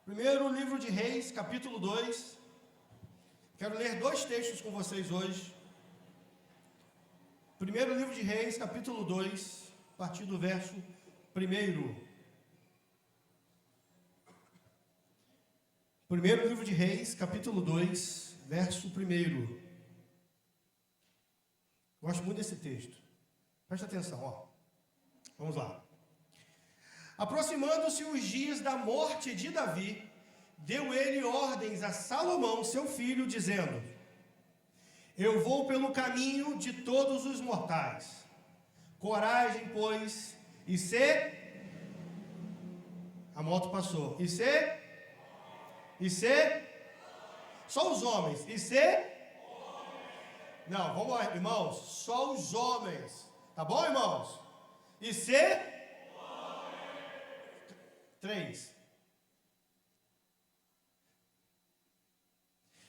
Primeiro livro de Reis, capítulo 2. Quero ler dois textos com vocês hoje. Primeiro livro de Reis, capítulo 2, a partir do verso 1. Primeiro livro de Reis, capítulo 2, verso 1. Gosto muito desse texto. Presta atenção, ó. Vamos lá. Aproximando-se os dias da morte de Davi, deu ele ordens a Salomão, seu filho, dizendo: Eu vou pelo caminho de todos os mortais. Coragem, pois, e se... A moto passou. E se... Só os homens. E se... Não, vamos lá, irmãos. Só os homens. Tá bom, irmãos? E se... 3.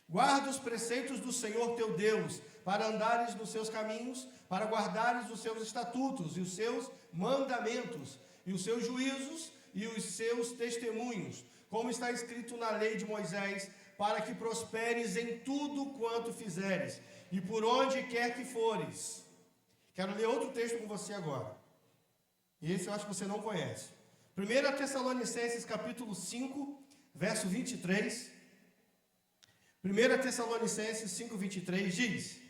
Guarda os preceitos do Senhor teu Deus, para andares nos seus caminhos, para guardares os seus estatutos e os seus mandamentos, e os seus juízos e os seus testemunhos, como está escrito na lei de Moisés, para que prosperes em tudo quanto fizeres, e por onde quer que fores. Quero ler outro texto com você agora. Esse eu acho que você não conhece. 1 Tessalonicenses capítulo 5, verso 23. 1 Tessalonicenses 5, 23 diz: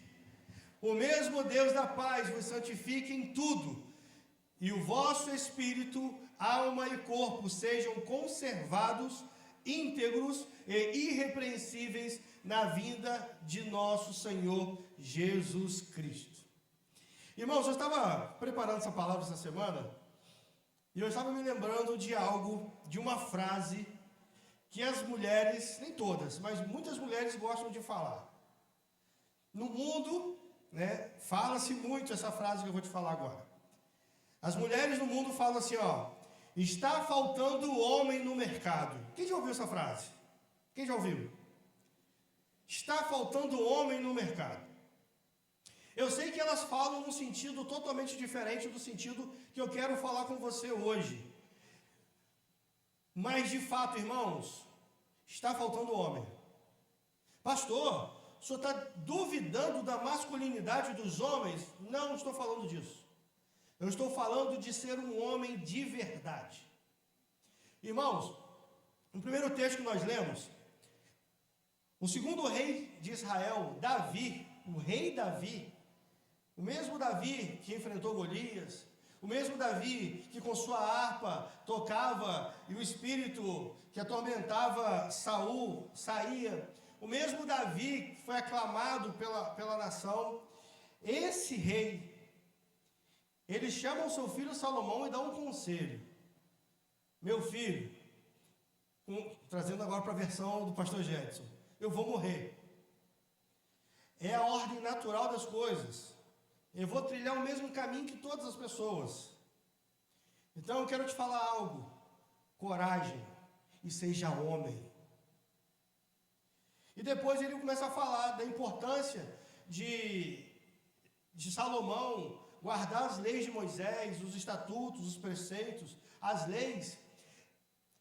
O mesmo Deus da paz vos santifique em tudo, e o vosso espírito, alma e corpo sejam conservados, íntegros e irrepreensíveis na vinda de nosso Senhor Jesus Cristo. Irmãos, eu estava preparando essa palavra essa semana, e eu estava me lembrando de algo, de uma frase que as mulheres, nem todas, mas muitas mulheres gostam de falar. No mundo, fala-se muito essa frase que eu vou te falar agora. As mulheres no mundo falam assim, ó: está faltando homem no mercado. Quem já ouviu essa frase? Quem já ouviu? Está faltando homem no mercado. Eu sei que elas falam num sentido totalmente diferente do sentido que eu quero falar com você hoje. Mas, de fato, irmãos, está faltando homem. Pastor, o senhor está duvidando da masculinidade dos homens? Não, não estou falando disso. Eu estou falando de ser um homem de verdade. Irmãos, no primeiro texto que nós lemos, o segundo rei de Israel, Davi, o rei Davi, o mesmo Davi que enfrentou Golias, o mesmo Davi que com sua harpa tocava e o espírito que atormentava Saul saía, o mesmo Davi que foi aclamado pela nação, esse rei, ele chama o seu filho Salomão e dá um conselho. Meu filho, trazendo agora para a versão do pastor Jetson, eu vou morrer. É a ordem natural das coisas. Eu vou trilhar o mesmo caminho que todas as pessoas. Então eu quero te falar algo. Coragem e seja homem. E depois ele começa a falar da importância de Salomão guardar as leis de Moisés, os estatutos, os preceitos, as leis.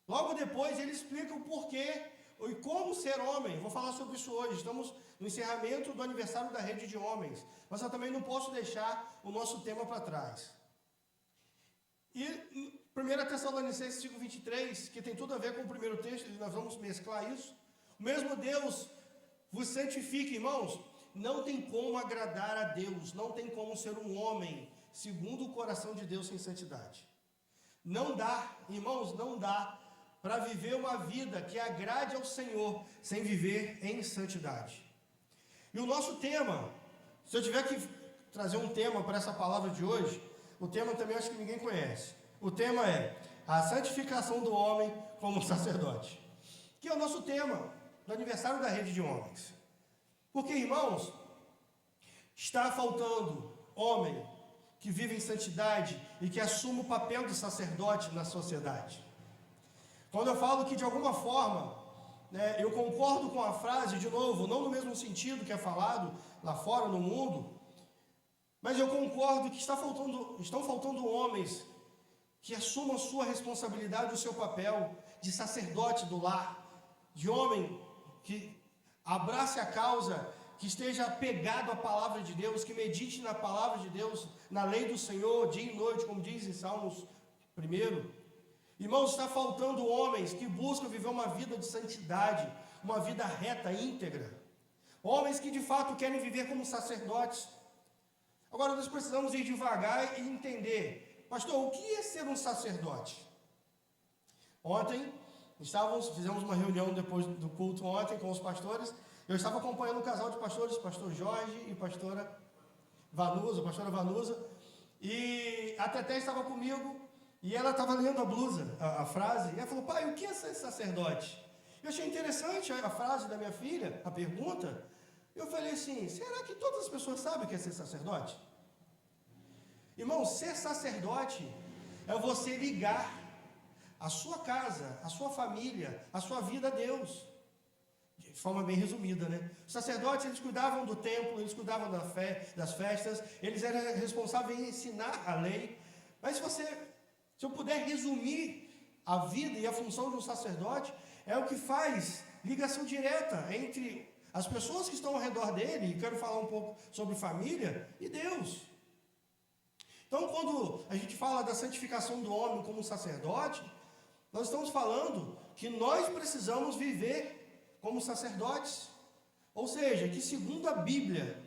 Logo depois ele explica o porquê e como ser homem. Vou falar sobre isso hoje. Estamos no encerramento do aniversário da Rede de Homens, mas eu também não posso deixar o nosso tema para trás. E 1 Tessalonicenses 5, 23, que tem tudo a ver com o primeiro texto, nós vamos mesclar isso. O mesmo Deus vos santifique, irmãos. Não tem como agradar a Deus, não tem como ser um homem segundo o coração de Deus sem santidade. Não dá, irmãos, não dá para viver uma vida que agrade ao Senhor sem viver em santidade. E o nosso tema, se eu tiver que trazer um tema para essa palavra de hoje, o tema também acho que ninguém conhece. O tema é a santificação do homem como sacerdote, que é o nosso tema do aniversário da Rede de Homens. Porque, irmãos, está faltando homem que vive em santidade e que assuma o papel de sacerdote na sociedade. Quando eu falo que de alguma forma, eu concordo com a frase, de novo, não no mesmo sentido que é falado lá fora no mundo, mas eu concordo que estão faltando homens que assumam sua responsabilidade, o seu papel de sacerdote do lar, de homem que abrace a causa, que esteja apegado à palavra de Deus, que medite na palavra de Deus, na lei do Senhor, dia e noite, como diz em Salmos 1. Irmãos, está faltando homens que buscam viver uma vida de santidade, uma vida reta, íntegra. Homens que de fato querem viver como sacerdotes. Agora nós precisamos ir devagar e entender, pastor, o que é ser um sacerdote? Ontem, fizemos uma reunião depois do culto ontem com os pastores. Eu estava acompanhando um casal de pastores, pastor Jorge e pastora Vanusa, e a Teté estava comigo, e ela estava lendo a blusa, a frase, e ela falou, pai, o que é ser sacerdote? Eu achei interessante a frase da minha filha, a pergunta. Eu falei assim, será que todas as pessoas sabem o que é ser sacerdote? Irmão, ser sacerdote é você ligar a sua casa, a sua família, a sua vida a Deus. De forma bem resumida, né? Os sacerdotes, eles cuidavam do templo, eles cuidavam das festas, eles eram responsáveis em ensinar a lei. Mas se eu puder resumir a vida e a função de um sacerdote, é o que faz ligação direta entre as pessoas que estão ao redor dele, e quero falar um pouco sobre família, e Deus. Então, quando a gente fala da santificação do homem como sacerdote, nós estamos falando que nós precisamos viver como sacerdotes. Ou seja, que segundo a Bíblia,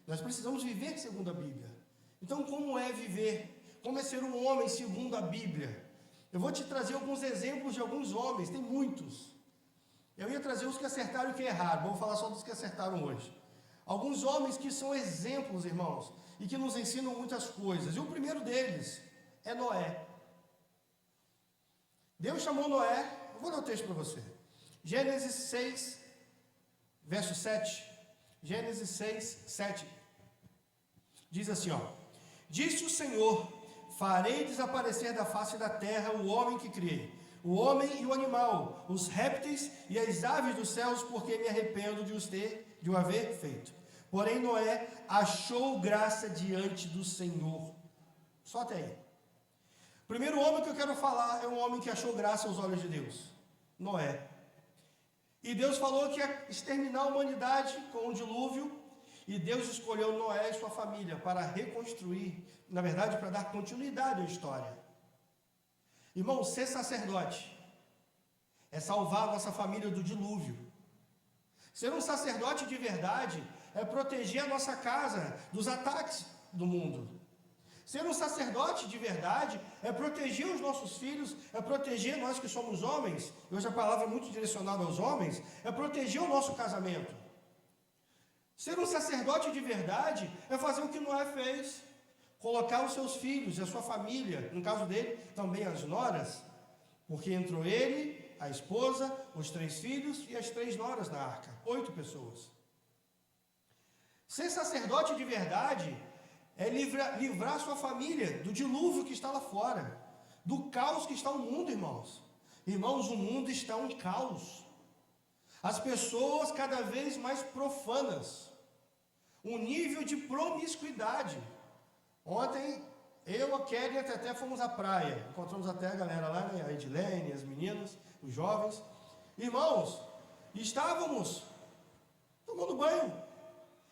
nós precisamos viver segundo a Bíblia. Então, como é viver? Como é ser um homem segundo a Bíblia? Eu vou te trazer alguns exemplos de alguns homens, tem muitos. Eu ia trazer os que acertaram e que erraram, vamos falar só dos que acertaram hoje. Alguns homens que são exemplos, irmãos, e que nos ensinam muitas coisas. E o primeiro deles é Noé. Deus chamou Noé, eu vou ler o texto para você. Gênesis 6, verso 7. Gênesis 6, 7. Diz assim, ó. Disse o Senhor, farei desaparecer da face da terra o homem que criei, o homem e o animal, os répteis e as aves dos céus, porque me arrependo de o haver feito. Porém Noé achou graça diante do Senhor. Só até aí. O primeiro homem que eu quero falar é um homem que achou graça aos olhos de Deus. Noé. E Deus falou que ia exterminar a humanidade com o dilúvio, e Deus escolheu Noé e sua família para reconstruir, na verdade, para dar continuidade à história. Irmão, ser sacerdote é salvar a nossa família do dilúvio. Ser um sacerdote de verdade é proteger a nossa casa dos ataques do mundo. Ser um sacerdote de verdade é proteger os nossos filhos, é proteger nós que somos homens, e hoje a palavra é muito direcionada aos homens, é proteger o nosso casamento. Ser um sacerdote de verdade é fazer o que Noé fez, colocar os seus filhos e a sua família, no caso dele, também as noras, porque entrou ele, a esposa, os 3 filhos e as 3 noras na arca, 8 pessoas. Ser sacerdote de verdade é livrar sua família do dilúvio que está lá fora, do caos que está no mundo, irmãos. Irmãos, o mundo está um caos. As pessoas cada vez mais profanas. Um nível de promiscuidade. Ontem, eu, a Kelly e a Teté fomos à praia. Encontramos até a galera lá, né? A Edilene, as meninas, os jovens. Irmãos, estávamos tomando banho.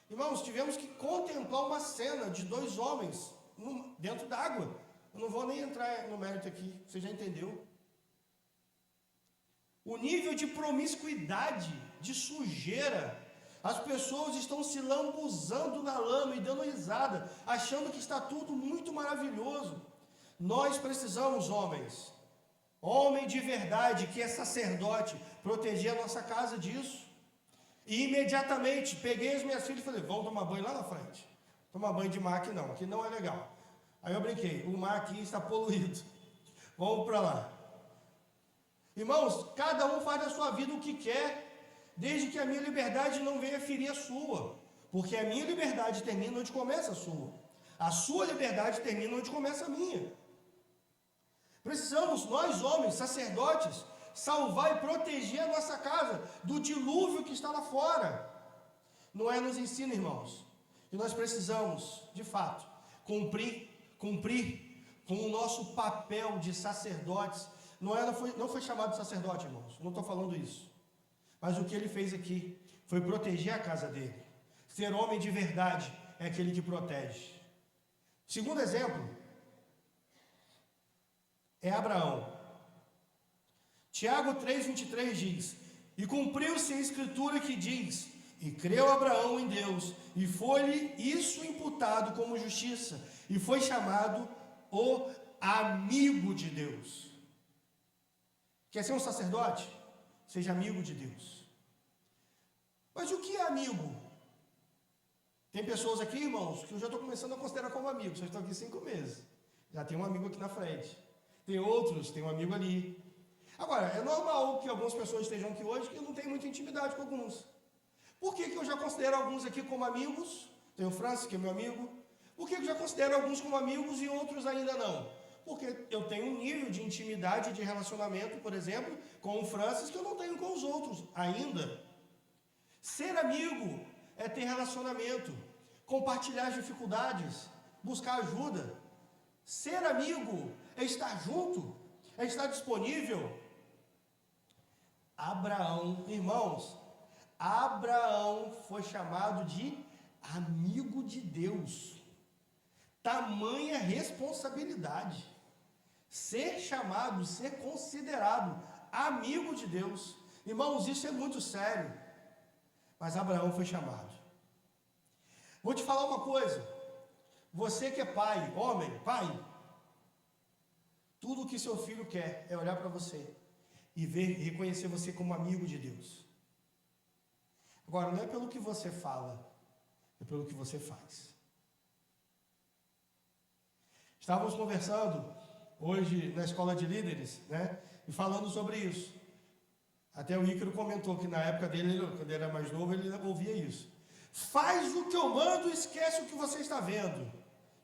Irmãos, tivemos que contemplar uma cena de 2 homens dentro d'água. Eu não vou nem entrar no mérito aqui, você já entendeu. O nível de promiscuidade, de sujeira, as pessoas estão se lambuzando na lama e dando risada, achando que está tudo muito maravilhoso. Nós precisamos, homem de verdade, que é sacerdote, proteger a nossa casa disso. E imediatamente peguei as minhas filhas e falei, vamos tomar banho lá na frente. Tomar banho de mar aqui não é legal. Aí eu brinquei, o mar aqui está poluído. Vamos para lá. Irmãos, cada um faz da sua vida o que quer, desde que a minha liberdade não venha ferir a sua. Porque a minha liberdade termina onde começa a sua. A sua liberdade termina onde começa a minha. Precisamos, nós homens, sacerdotes, salvar e proteger a nossa casa do dilúvio que está lá fora. Noé nos ensina, irmãos, que nós precisamos, de fato, cumprir com o nosso papel de sacerdotes. Não foi chamado de sacerdote, irmãos, não estou falando isso. Mas o que ele fez aqui foi proteger a casa dele. Ser homem de verdade é aquele que protege. Segundo exemplo é Abraão. Tiago 3,23 diz: e cumpriu-se a escritura que diz: e creu Abraão em Deus, e foi-lhe isso imputado como justiça, e foi chamado o amigo de Deus. Quer ser um sacerdote? Seja amigo de Deus. Mas o que é amigo? Tem pessoas aqui, irmãos, que eu já estou começando a considerar como amigos. Já estou aqui 5 meses. Já tem um amigo aqui na frente. Tem outros, tem um amigo ali. Agora, é normal que algumas pessoas estejam aqui hoje que eu não tenho muita intimidade com alguns. Por que eu já considero alguns aqui como amigos? Tem o Francis, que é meu amigo. Por que eu já considero alguns como amigos e outros ainda não? Porque eu tenho um nível de intimidade, de relacionamento, por exemplo, com o Francis, que eu não tenho com os outros ainda. Ser amigo é ter relacionamento, compartilhar as dificuldades, buscar ajuda. Ser amigo é estar junto, é estar disponível. Abraão, irmãos, Abraão foi chamado de amigo de Deus. Tamanha responsabilidade. Ser chamado, ser considerado amigo de Deus. Irmãos, isso é muito sério. Mas Abraão foi chamado. Vou te falar uma coisa. Você que é pai, homem, pai, tudo o que seu filho quer é olhar para você e ver e reconhecer você como amigo de Deus. Agora, não é pelo que você fala, é pelo que você faz. Estávamos conversando hoje na escola de líderes, né? E falando sobre isso. Até o Ícaro comentou que na época dele, quando ele era mais novo, ele ouvia isso. Faz o que eu mando e esquece o que você está vendo.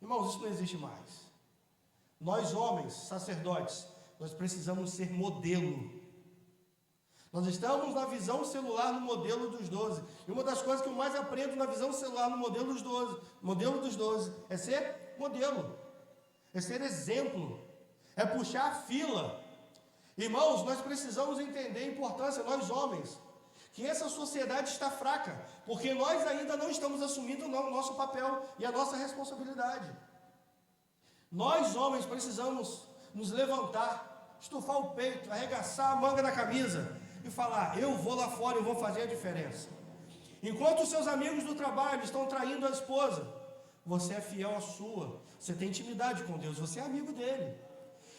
Irmãos, isso não existe mais. Nós homens, sacerdotes, nós precisamos ser modelo. Nós estamos na visão celular no modelo dos 12. E uma das coisas que eu mais aprendo na visão celular no modelo dos 12, é ser modelo. É ser exemplo. É puxar a fila. Irmãos, nós precisamos entender a importância, nós homens, que essa sociedade está fraca, porque nós ainda não estamos assumindo o nosso papel e a nossa responsabilidade. Nós homens precisamos nos levantar, estufar o peito, arregaçar a manga da camisa e falar: eu vou lá fora, eu vou fazer a diferença. Enquanto os seus amigos do trabalho estão traindo a esposa, você é fiel à sua, você tem intimidade com Deus, você é amigo dele.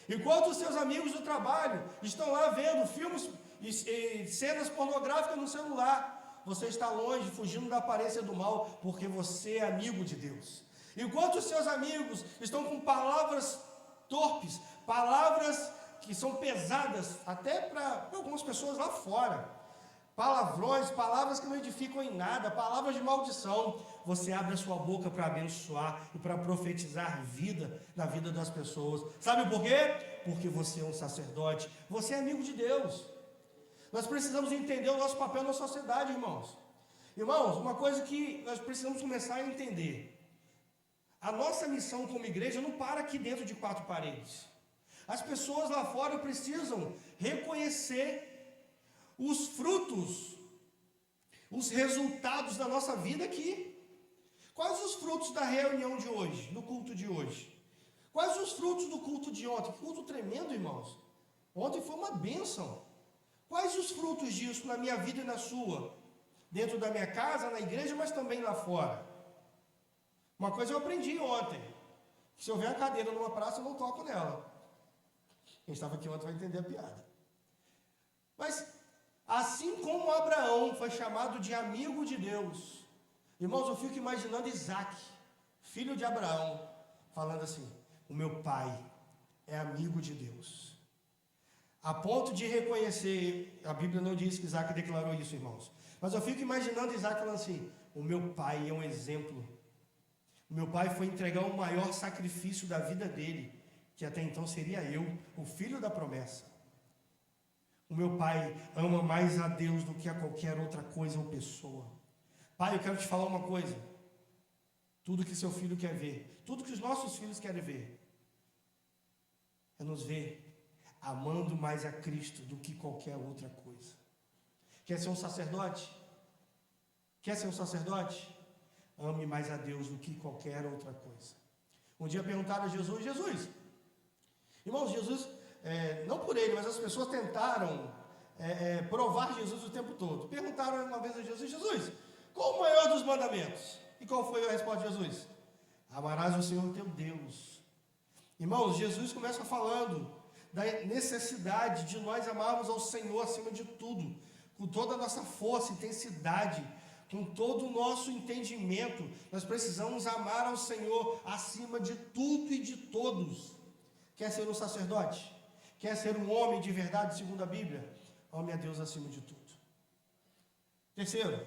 Enquanto os seus amigos do trabalho estão lá vendo filmes e cenas pornográficas no celular, você está longe, fugindo da aparência do mal, porque você é amigo de Deus. Enquanto os seus amigos estão com palavras torpes, palavras que são pesadas, até para algumas pessoas lá fora, palavrões, palavras que não edificam em nada, palavras de maldição, você abre a sua boca para abençoar e para profetizar vida na vida das pessoas. Sabe por quê? Porque você é um sacerdote, você é amigo de Deus. Nós precisamos entender o nosso papel na sociedade, irmãos. Irmãos, uma coisa que nós precisamos começar a entender: a nossa missão como igreja não para aqui dentro de 4 paredes. As pessoas lá fora precisam reconhecer os frutos, os resultados da nossa vida aqui. Quais os frutos da reunião de hoje, do culto de hoje? Quais os frutos do culto de ontem? Que culto tremendo, irmãos. Ontem foi uma bênção. Quais os frutos disso na minha vida e na sua? Dentro da minha casa, na igreja, mas também lá fora. Uma coisa eu aprendi ontem: que se eu ver a cadeira numa praça, eu não toco nela. Quem estava aqui ontem vai entender a piada. Mas, assim como Abraão foi chamado de amigo de Deus, irmãos, eu fico imaginando Isaac, filho de Abraão, falando assim: o meu pai é amigo de Deus. A ponto de reconhecer, a Bíblia não diz que Isaac declarou isso, irmãos, mas eu fico imaginando Isaac falando assim: o meu pai é um exemplo. O meu pai foi entregar o maior sacrifício da vida dele, que até então seria eu, o filho da promessa. O meu pai ama mais a Deus do que a qualquer outra coisa ou pessoa. Pai, eu quero te falar uma coisa: tudo que seu filho quer ver, tudo que os nossos filhos querem ver, é nos ver amando mais a Cristo do que qualquer outra coisa. Quer ser um sacerdote? Quer ser um sacerdote? Ame mais a Deus do que qualquer outra coisa. Um dia perguntaram a Jesus, irmãos, Jesus, não por ele, mas as pessoas tentaram provar Jesus o tempo todo. Perguntaram uma vez a Jesus, qual o maior dos mandamentos? E qual foi a resposta de Jesus? Amarás o Senhor teu Deus. Irmãos, Jesus começa falando da necessidade de nós amarmos ao Senhor acima de tudo, com toda a nossa força, intensidade, com todo o nosso entendimento. Nós precisamos amar ao Senhor acima de tudo e de todos. Quer ser um sacerdote? Quer ser um homem de verdade segundo a Bíblia? Ame a Deus acima de tudo. Terceiro,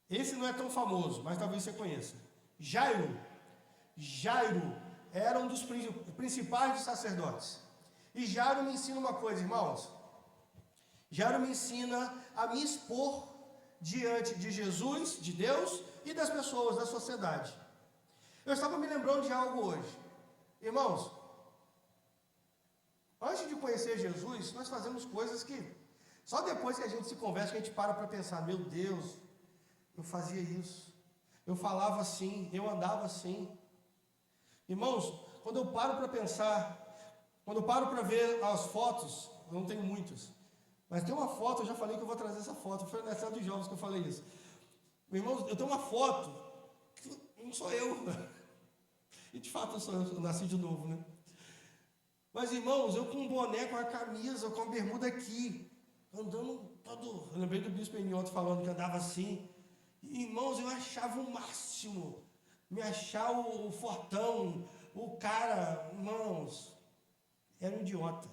esse não é tão famoso, mas talvez você conheça. Jairo era um dos principais sacerdotes. E Jairo me ensina uma coisa, irmãos. Jairo me ensina a me expor diante de Jesus, de Deus e das pessoas, da sociedade. Eu estava me lembrando de algo hoje. Irmãos, antes de conhecer Jesus, nós fazemos coisas que só depois que a gente se converte que a gente para pensar, meu Deus, eu fazia isso, eu falava assim, eu andava assim. Irmãos, quando eu paro para pensar, quando eu paro para ver as fotos, eu não tenho muitas, mas tem uma foto, eu já falei que eu vou trazer essa foto, foi na sala de jovens que eu falei isso. Irmãos, eu tenho uma foto, que não sou eu, e de fato eu nasci de novo, né? Mas irmãos, eu com um boné, com a camisa, com a bermuda aqui, andando todo, eu lembrei do bispo Enioto falando que andava assim. Irmãos, eu achava o máximo, me achar o fortão, o cara, irmãos, era um idiota.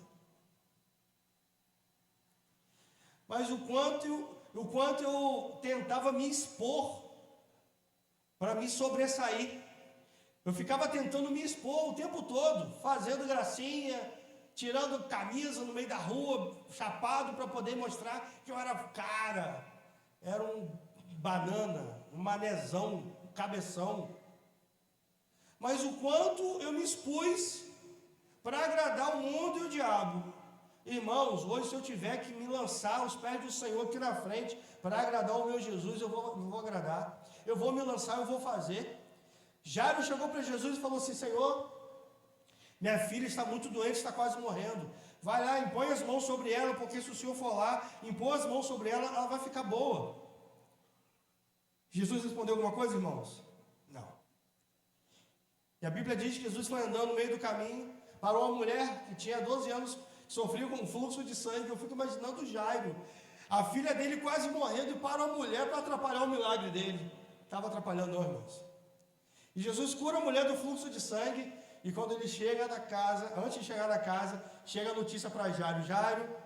Mas o quanto eu tentava me expor para me sobressair. Eu ficava tentando me expor o tempo todo, fazendo gracinha, tirando camisa no meio da rua, chapado, para poder mostrar que eu era cara, era um banana, um manezão, um cabeção. Mas o quanto eu me expus para agradar o mundo e o diabo. Irmãos, hoje se eu tiver que me lançar aos pés do Senhor aqui na frente para agradar o meu Jesus, eu vou agradar. Eu vou me lançar, eu vou fazer. Jairo chegou para Jesus e falou assim, Senhor, minha filha está muito doente, está quase morrendo. Vai lá, impõe as mãos sobre ela, porque se o Senhor for lá, impõe as mãos sobre ela, ela vai ficar boa. Jesus respondeu alguma coisa, irmãos? Não. E a Bíblia diz que Jesus foi andando no meio do caminho, parou uma mulher que tinha 12 anos, que sofria com um fluxo de sangue. Eu fico imaginando Jairo, a filha dele quase morrendo, e parou a mulher para atrapalhar o milagre dele. Estava atrapalhando, não, irmãos. E Jesus cura a mulher do fluxo de sangue, e quando ele chega na casa, antes de chegar na casa, chega a notícia para Jairo, Jairo,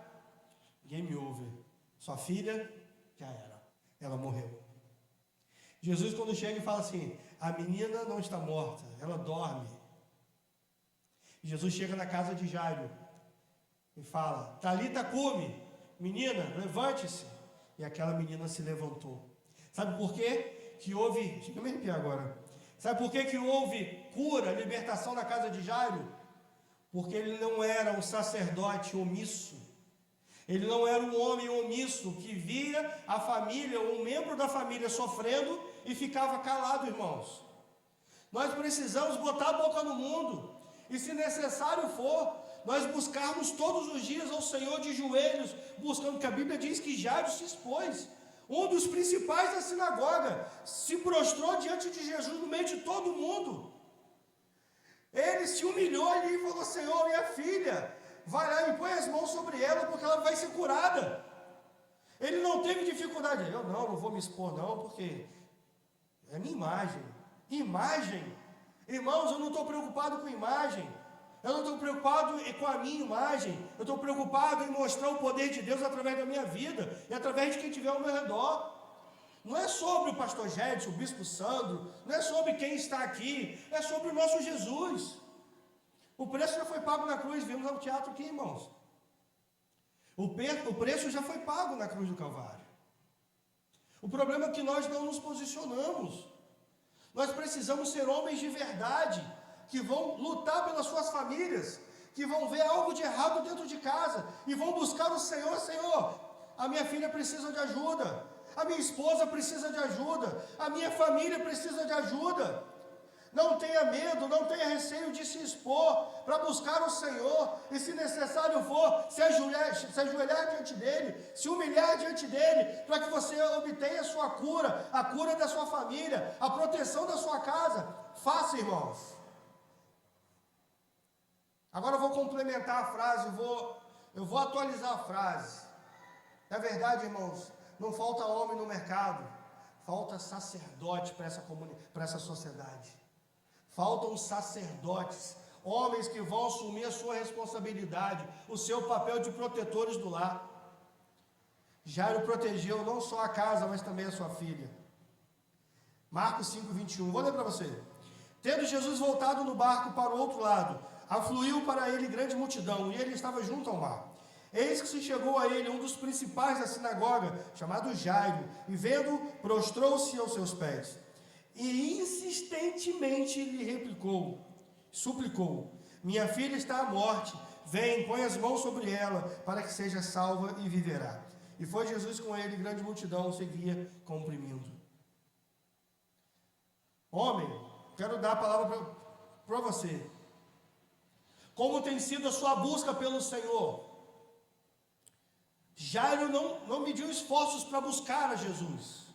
game over, sua filha já era, ela morreu. Jesus quando chega e fala assim, a menina não está morta, ela dorme. E Jesus chega na casa de Jairo e fala, Talita cumi, menina, levante-se. E aquela menina se levantou. Sabe por quê? Que houve, chega a me arrepiar agora. Sabe por que houve cura, libertação na casa de Jairo? Porque ele não era um sacerdote omisso. Ele não era um homem omisso que via a família ou um membro da família sofrendo e ficava calado, irmãos. Nós precisamos botar a boca no mundo. E se necessário for, nós buscarmos todos os dias ao Senhor de joelhos, buscando, porque a Bíblia diz que Jairo se expôs. Um dos principais da sinagoga se prostrou diante de Jesus no meio de todo mundo. Ele se humilhou ali e falou, Senhor, minha filha, vai lá e põe as mãos sobre ela, porque ela vai ser curada. Ele não teve dificuldade. Eu não vou me expor não, porque é minha imagem. Imagem? Irmãos, eu não estou preocupado com imagem. Eu não estou preocupado com a minha imagem. Eu estou preocupado em mostrar o poder de Deus através da minha vida e através de quem estiver ao meu redor. Não é sobre o pastor Gédson, o bispo Sandro, não é sobre quem está aqui, é sobre o nosso Jesus. O preço já foi pago na cruz, vimos ao teatro aqui, irmãos. O preço já foi pago na cruz do Calvário. O problema é que nós não nos posicionamos. Nós precisamos ser homens de verdade, que vão lutar pelas suas famílias, que vão ver algo de errado dentro de casa e vão buscar o Senhor. Senhor, a minha filha precisa de ajuda, a minha esposa precisa de ajuda, a minha família precisa de ajuda. Não tenha medo, não tenha receio de se expor para buscar o Senhor, e se necessário for, se ajoelhar diante dEle, se humilhar diante dEle, para que você obtenha a sua cura, a cura da sua família, a proteção da sua casa. Faça, irmãos. Agora eu vou complementar a frase, eu vou atualizar a frase. Na verdade, irmãos, não falta homem no mercado, falta sacerdote para essa sociedade. Faltam sacerdotes, homens que vão assumir a sua responsabilidade, o seu papel de protetores do lar. Jairo protegeu não só a casa, mas também a sua filha. Marcos 5:21, vou ler para você. Tendo Jesus voltado no barco para o outro lado, afluiu para ele grande multidão, e ele estava junto ao mar. Eis que se chegou a ele um dos principais da sinagoga, chamado Jairo, e vendo, prostrou-se aos seus pés. E insistentemente lhe suplicou: minha filha está à morte, vem, põe as mãos sobre ela, para que seja salva e viverá. E foi Jesus com ele, grande multidão o seguia comprimindo. Homem, quero dar a palavra para você. Como tem sido a sua busca pelo Senhor? Jairo não mediu esforços para buscar a Jesus.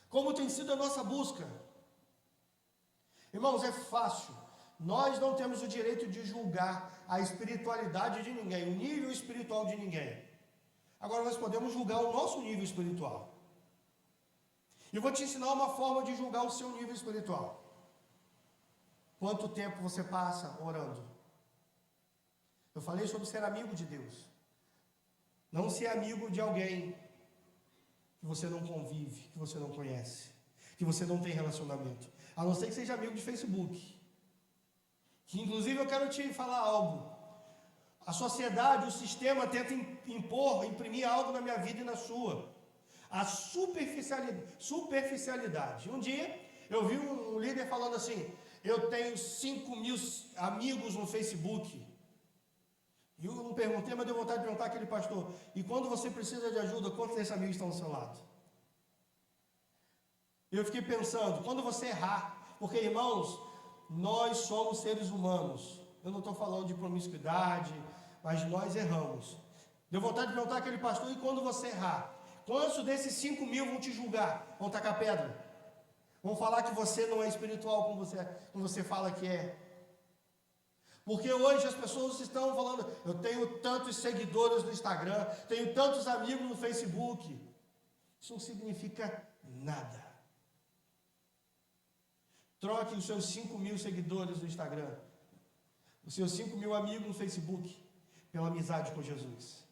Como tem sido a nossa busca? Irmãos, é fácil. Nós não temos o direito de julgar a espiritualidade de ninguém, o nível espiritual de ninguém. Agora nós podemos julgar o nosso nível espiritual. E eu vou te ensinar uma forma de julgar o seu nível espiritual. Quanto tempo você passa orando? Eu falei sobre ser amigo de Deus. Não ser amigo de alguém que você não convive, que você não conhece, que você não tem relacionamento, a não ser que seja amigo de Facebook. Que inclusive eu quero te falar algo. A sociedade, o sistema tenta imprimir algo na minha vida e na sua. A superficialidade. Um dia eu vi um líder falando assim: eu tenho 5.000 amigos no Facebook. E eu não perguntei, mas deu vontade de perguntar àquele pastor: e quando você precisa de ajuda, quantos desses amigos estão ao seu lado? Eu fiquei pensando, quando você errar, porque irmãos, nós somos seres humanos. Eu não estou falando de promiscuidade, mas nós erramos. Deu vontade de perguntar àquele pastor: e quando você errar, quantos desses 5.000 vão te julgar? Vão tacar pedra? Vão falar que você não é espiritual como você fala que é? Porque hoje as pessoas estão falando: eu tenho tantos seguidores no Instagram, tenho tantos amigos no Facebook. Isso não significa nada. Troque os seus 5.000 seguidores no Instagram, os seus 5.000 amigos no Facebook, pela amizade com Jesus.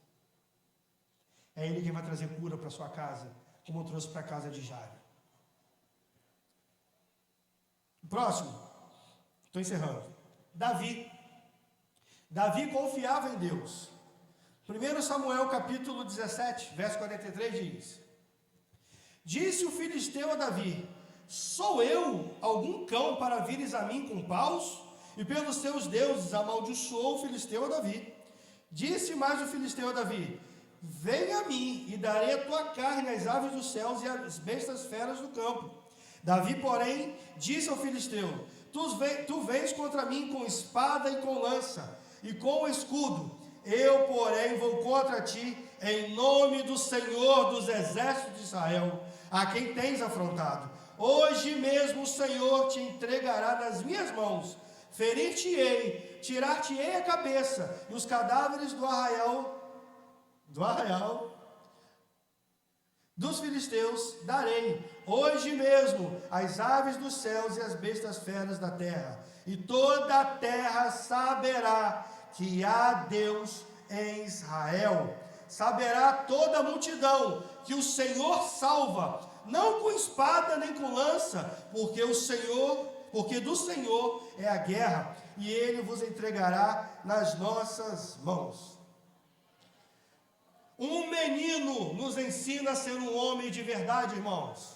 É Ele quem vai trazer cura para a sua casa, como eu trouxe para a casa de Jairo. Próximo, estou encerrando. Davi confiava em Deus. 1 Samuel capítulo 17, verso 43 diz: disse o filisteu a Davi: sou eu algum cão para vires a mim com paus? E pelos teus deuses amaldiçoou o filisteu a Davi. Disse mais o filisteu a Davi: venha a mim e darei a tua carne às aves dos céus e às bestas feras do campo. Davi, porém, disse ao filisteu: tu vens contra mim com espada e com lança e com o escudo, eu, porém, vou contra ti em nome do Senhor dos exércitos de Israel, a quem tens afrontado. Hoje mesmo o Senhor te entregará nas minhas mãos, ferir-te-ei, tirar-te-ei a cabeça, e os cadáveres do arraial dos filisteus darei, hoje mesmo, as aves dos céus e as bestas feras da terra, e toda a terra saberá que há Deus em Israel. Saberá toda a multidão que o Senhor salva, não com espada nem com lança, porque do Senhor é a guerra, e Ele vos entregará nas nossas mãos. Um menino nos ensina a ser um homem de verdade, irmãos.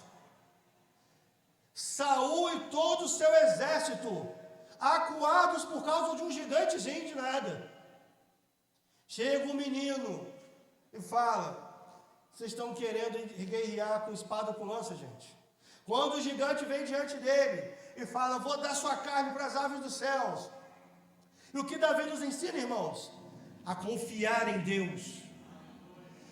Saul e todo o seu exército acuados por causa de um gigantezinho de nada. Chega um menino e fala: vocês estão querendo guerrear com espada, com lança, gente? Quando o gigante vem diante dele e fala: vou dar sua carne para as aves dos céus. E o que Davi nos ensina, irmãos? A confiar em Deus.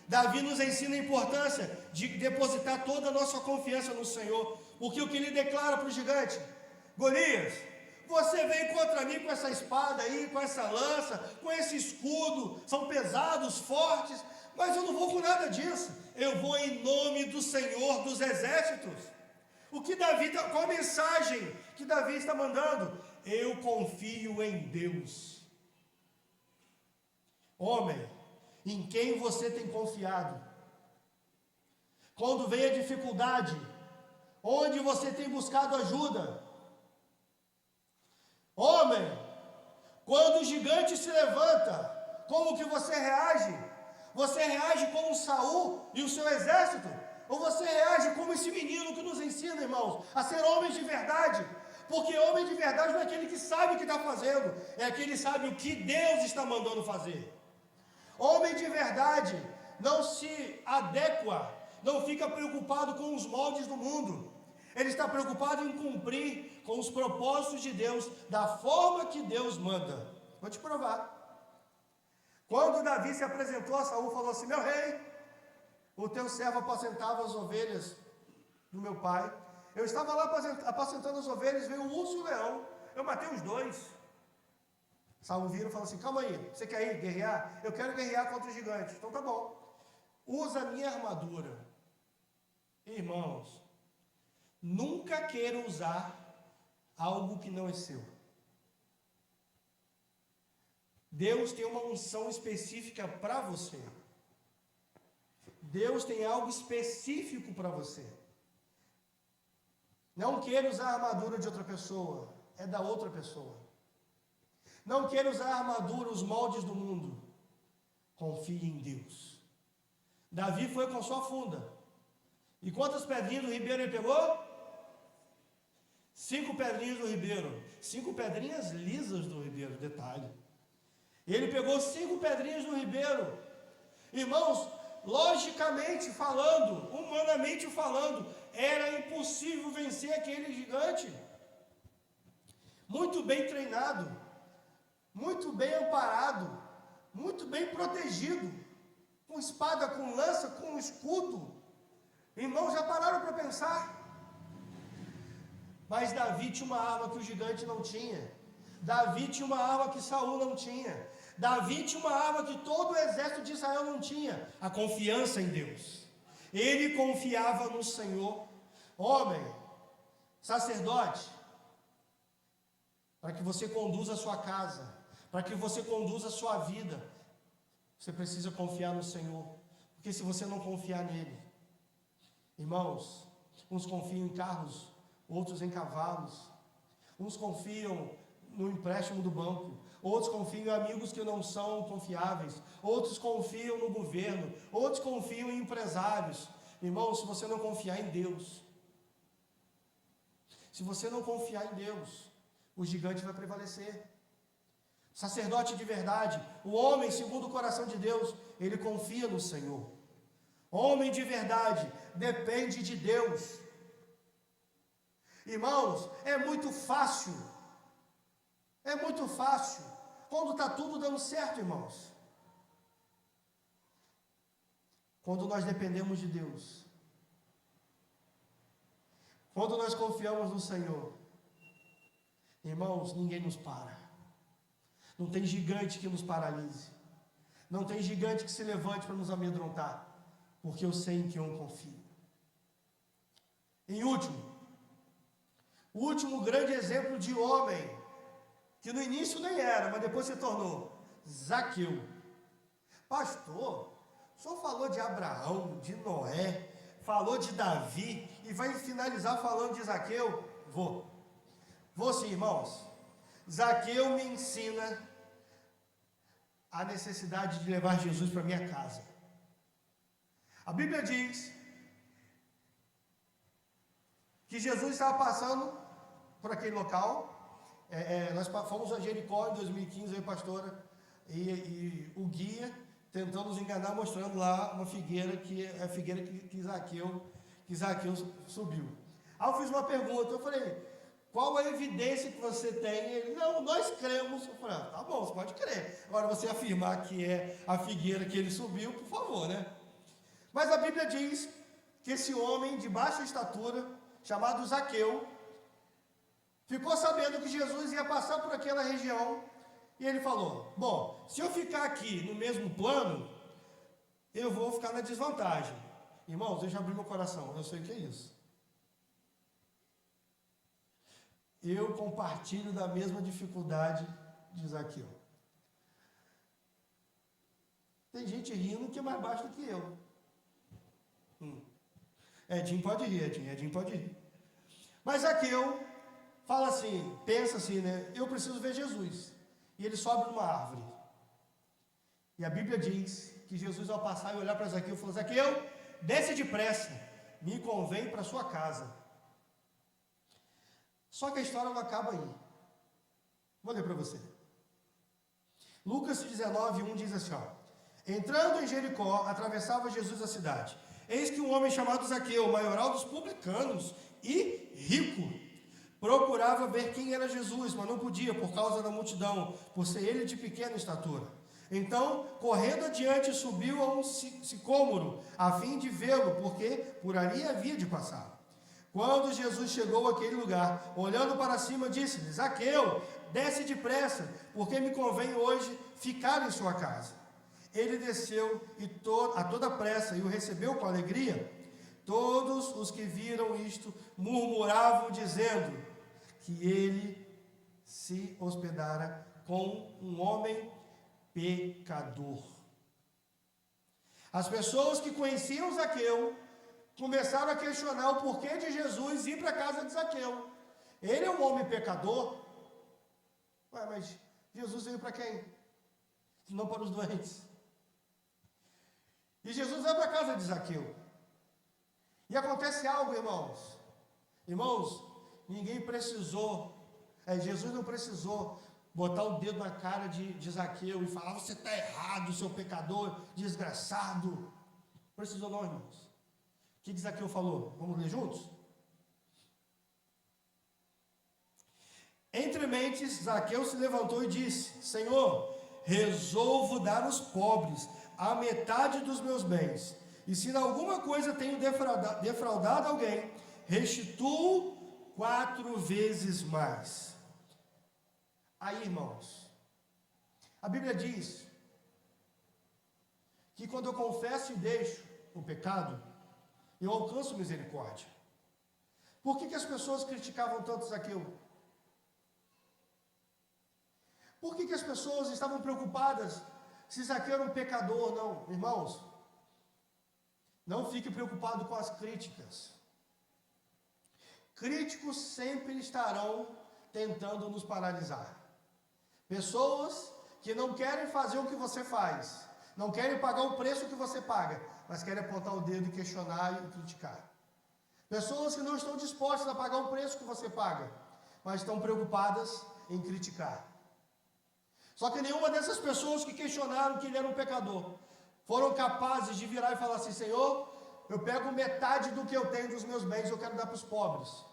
Davi nos ensina a importância de depositar toda a nossa confiança no Senhor. Porque o que ele declara para o gigante: Golias, você vem contra mim com essa espada aí, com essa lança, com esse escudo, são pesados, fortes, mas eu não vou com nada disso. Eu vou em nome do Senhor dos exércitos. O que Davi, qual a mensagem que Davi está mandando? Eu confio em Deus. Homem, em quem você tem confiado? Quando vem a dificuldade, onde você tem buscado ajuda? Homem, quando o gigante se levanta, como que você reage? Você reage como Saul e o seu exército? Ou você reage como esse menino que nos ensina, irmãos, a ser homens de verdade? Porque homem de verdade não é aquele que sabe o que está fazendo, é aquele que sabe o que Deus está mandando fazer. Homem de verdade não se adequa, não fica preocupado com os moldes do mundo. Ele está preocupado em cumprir com os propósitos de Deus, da forma que Deus manda. Vou te provar. Quando Davi se apresentou a Saul, falou assim: meu rei, o teu servo apacentava as ovelhas do meu pai. Eu estava lá apacentando as ovelhas, veio o urso e o leão. Eu matei os dois. Saul vira e fala assim: calma aí, você quer ir guerrear? Eu quero guerrear contra o gigante. Então tá bom. Usa a minha armadura. Irmãos, nunca queira usar algo que não é seu. Deus tem uma unção específica para você. Deus tem algo específico para você. Não queira usar a armadura de outra pessoa, é da outra pessoa. Não queira usar a armadura, os moldes do mundo. Confie em Deus. Davi foi com sua funda. E quantas pedrinhas do ribeiro ele pegou? 5 pedrinhas do ribeiro. 5 pedrinhas lisas do ribeiro, detalhe. Ele pegou 5 pedrinhas do ribeiro. Irmãos, logicamente falando, humanamente falando, era impossível vencer aquele gigante. Muito bem treinado, muito bem amparado, muito bem protegido, com espada, com lança, com escudo. Irmãos, já pararam para pensar? Mas Davi tinha uma arma que o gigante não tinha. Davi tinha uma arma que Saul não tinha. Davi tinha uma arma que todo o exército de Israel não tinha: a confiança em Deus. Ele confiava no Senhor. Homem, sacerdote, para que você conduza a sua casa, para que você conduza a sua vida, você precisa confiar no Senhor. Porque se você não confiar nele, irmãos, uns confiam em carros, outros em cavalos, uns confiam no empréstimo do banco, outros confiam em amigos que não são confiáveis, outros confiam no governo, outros confiam em empresários. Irmãos, se você não confiar em Deus, se você não confiar em Deus, o gigante vai prevalecer. Sacerdote de verdade, o homem segundo o coração de Deus, ele confia no Senhor. Homem de verdade depende de Deus. Irmãos, é muito fácil, quando está tudo dando certo, irmãos. Quando nós dependemos de Deus, quando nós confiamos no Senhor, irmãos, ninguém nos para. Não tem gigante que nos paralise. Não tem gigante que se levante para nos amedrontar, porque eu sei em quem eu confio. Em último, o último grande exemplo de homem, que no início nem era, mas depois se tornou, Zaqueu. Pastor, o senhor falou de Abraão, de Noé, falou de Davi, e vai finalizar falando de Zaqueu? Vou sim, irmãos. Zaqueu me ensina a necessidade de levar Jesus para minha casa. A Bíblia diz que Jesus estava passando por aquele local, Nós fomos a Jericó em 2015, aí, pastora, e o guia tentando nos enganar, mostrando lá uma figueira, que é a figueira que Zaqueu subiu. Aí eu fiz uma pergunta, eu falei, qual a evidência que você tem? Ele, não, nós cremos. Eu falei, tá bom, você pode crer. Agora você afirmar que é a figueira que ele subiu, por favor, né? Mas a Bíblia diz que esse homem de baixa estatura, chamado Zaqueu, ficou sabendo que Jesus ia passar por aquela região, e ele falou, bom, se eu ficar aqui no mesmo plano, eu vou ficar na desvantagem. Irmãos, deixa eu abrir meu coração, eu sei o que é isso. Eu compartilho da mesma dificuldade de Zaqueu. Tem gente rindo que é mais baixo do que eu. Edinho pode rir, Edinho pode rir. Mas Zaqueu fala assim, pensa assim, né? Eu preciso ver Jesus. E ele sobe numa árvore. E a Bíblia diz que Jesus, ao passar e olhar para Zaqueu, falou, Zaqueu, desce depressa, me convém para sua casa. Só que a história não acaba aí. Vou ler para você. Lucas 19:1 diz assim, ó, entrando em Jericó, atravessava Jesus a cidade. Eis que um homem chamado Zaqueu, maioral dos publicanos e rico, procurava ver quem era Jesus, mas não podia por causa da multidão, por ser ele de pequena estatura. Então, correndo adiante, subiu a um sicômoro, a fim de vê-lo, porque por ali havia de passar. Quando Jesus chegou àquele lugar, olhando para cima, disse-lhe, Zaqueu, desce depressa, porque me convém hoje ficar em sua casa. Ele desceu a toda pressa e o recebeu com alegria. Todos os que viram isto murmuravam, dizendo que ele se hospedara com um homem pecador. As pessoas que conheciam Zaqueu começaram a questionar o porquê de Jesus ir para a casa de Zaqueu. Ele é um homem pecador? Ué, mas Jesus veio para quem? Não para os doentes. E Jesus vai para a casa de Zaqueu. E acontece algo, irmãos. Irmãos, ninguém precisou, Jesus não precisou botar o dedo na cara de Zaqueu e falar, você está errado, seu pecador, desgraçado. Não precisou não, irmãos. O que Zaqueu falou? Vamos ler juntos? Entre mentes, Zaqueu se levantou e disse, Senhor, resolvo dar aos pobres a metade dos meus bens, e se em alguma coisa tenho defraudado alguém, restituo 4 vezes mais. Aí, irmãos, a Bíblia diz que quando eu confesso e deixo o pecado, eu alcanço misericórdia. Por que as pessoas criticavam tanto Zaqueu? Por que as pessoas estavam preocupadas se Zaqueu era um pecador ou não? Irmãos, não fique preocupado com as críticas. Críticos sempre estarão tentando nos paralisar. Pessoas que não querem fazer o que você faz, não querem pagar o preço que você paga, mas querem apontar o dedo e questionar e criticar. Pessoas que não estão dispostas a pagar o preço que você paga, mas estão preocupadas em criticar. Só que nenhuma dessas pessoas que questionaram que ele era um pecador foram capazes de virar e falar assim, Senhor, eu pego metade do que eu tenho dos meus bens, eu quero dar para os pobres.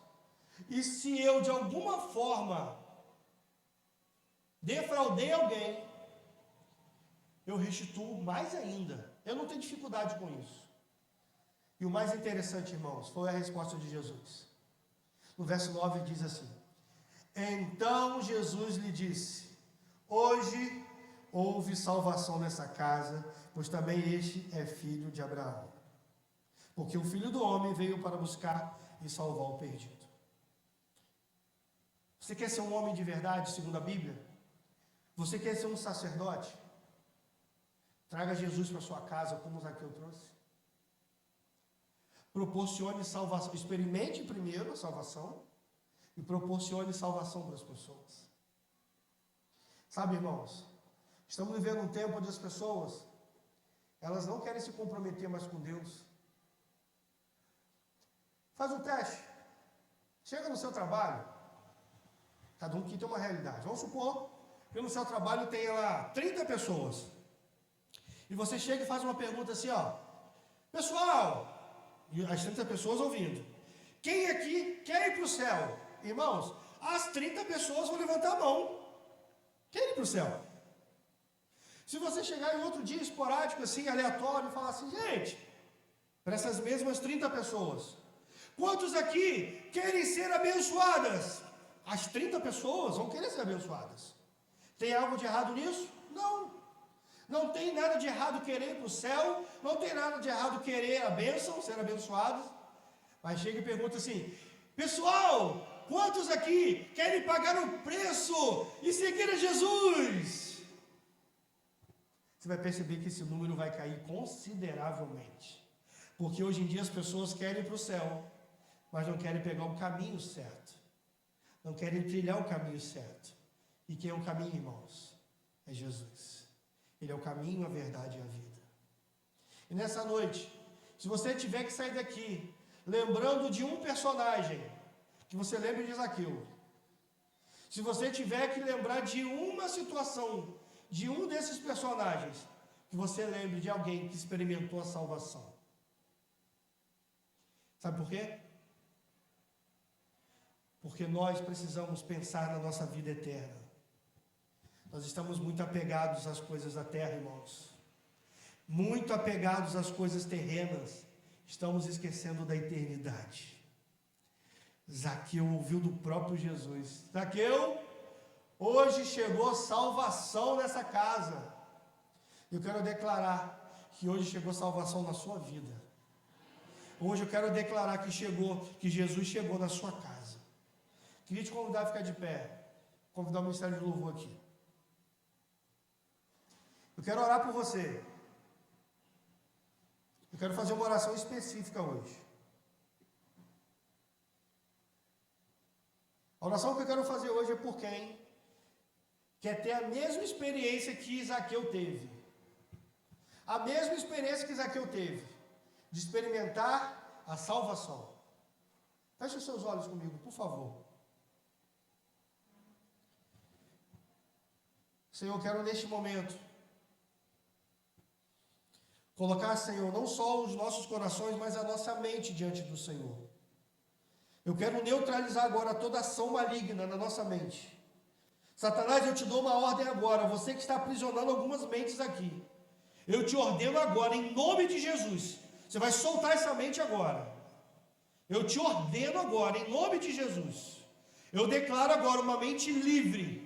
E se eu de alguma forma defraudei alguém, eu restituo mais ainda. Eu não tenho dificuldade com isso. E o mais interessante, irmãos, foi a resposta de Jesus. No verso 9 diz assim, então Jesus lhe disse, hoje houve salvação nessa casa, pois também este é filho de Abraão. Porque o Filho do Homem veio para buscar e salvar o perdido. Você quer ser um homem de verdade, segundo a Bíblia? Você quer ser um sacerdote? Traga Jesus para sua casa, como Zaqueu trouxe. Proporcione salvação. Experimente primeiro a salvação e proporcione salvação para as pessoas. Sabe, irmãos, estamos vivendo um tempo onde as pessoas, elas não querem se comprometer mais com Deus. Faz um teste. Chega no seu trabalho, Cada um aqui tem uma realidade. Vamos supor que no seu trabalho tenha lá 30 pessoas. E você chega e faz uma pergunta assim, ó. Pessoal, e as 30 pessoas ouvindo. Quem aqui quer ir para o céu? Irmãos, as 30 pessoas vão levantar a mão. Quer ir para o céu? Se você chegar em outro dia esporádico, assim, aleatório, e falar assim, gente, para essas mesmas 30 pessoas, quantos aqui querem ser abençoadas? As 30 pessoas vão querer ser abençoadas. Tem algo de errado nisso? Não. Não tem nada de errado querer ir para o céu, não tem nada de errado querer a bênção, ser abençoados. Mas chega e pergunta assim, pessoal, quantos aqui querem pagar o preço e seguir a Jesus? Você vai perceber que esse número vai cair consideravelmente. Porque hoje em dia as pessoas querem ir para o céu, mas não querem pegar o caminho certo. Não querem trilhar o caminho certo. E quem é o caminho, irmãos? É Jesus. Ele é o caminho, a verdade e a vida. E nessa noite, se você tiver que sair daqui, lembrando de um personagem, que você lembre de Zaqueu. Se você tiver que lembrar de uma situação, de um desses personagens, que você lembre de alguém que experimentou a salvação. Sabe por quê? Porque nós precisamos pensar na nossa vida eterna. Nós estamos muito apegados às coisas da terra, irmãos. Muito apegados às coisas terrenas. Estamos esquecendo da eternidade. Zaqueu ouviu do próprio Jesus. Zaqueu, hoje chegou salvação nessa casa. Eu quero declarar que hoje chegou salvação na sua vida. Hoje eu quero declarar que Jesus chegou na sua casa. Queria te convidar a ficar de pé. Convidar o Ministério de Louvor aqui. Eu quero orar por você. Eu quero fazer uma oração específica hoje. A oração que eu quero fazer hoje é por quem quer ter a mesma experiência que Zaqueu teve. A mesma experiência que Zaqueu teve, de experimentar a salvação. Feche os seus olhos comigo, por favor. Senhor, eu quero neste momento colocar, Senhor, não só os nossos corações, mas a nossa mente diante do Senhor. Eu quero neutralizar agora toda ação maligna na nossa mente. Satanás, eu te dou uma ordem agora, você que está aprisionando algumas mentes aqui. Eu te ordeno agora, em nome de Jesus. Você vai soltar essa mente agora. Eu te ordeno agora, em nome de Jesus. Eu declaro agora uma mente livre.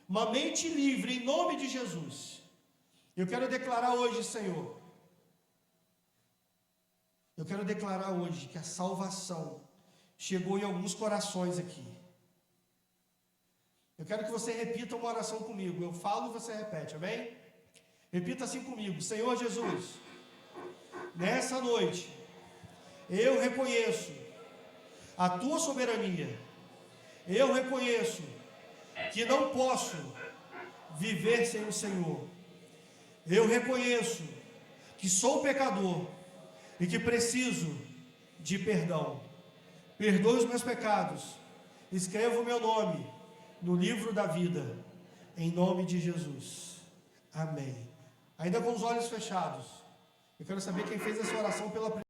Uma mente livre, em nome de Jesus. Eu quero declarar hoje, Senhor. Eu quero declarar hoje que a salvação chegou em alguns corações aqui. Eu quero que você repita uma oração comigo. Eu falo e você repete, amém? Repita assim comigo. Senhor Jesus, nessa noite, eu reconheço a tua soberania. Eu reconheço que não posso viver sem o Senhor. Eu reconheço que sou pecador e que preciso de perdão. Perdoe os meus pecados. Escreva o meu nome no livro da vida. Em nome de Jesus. Amém. Ainda com os olhos fechados. Eu quero saber quem fez essa oração pela primeira vez.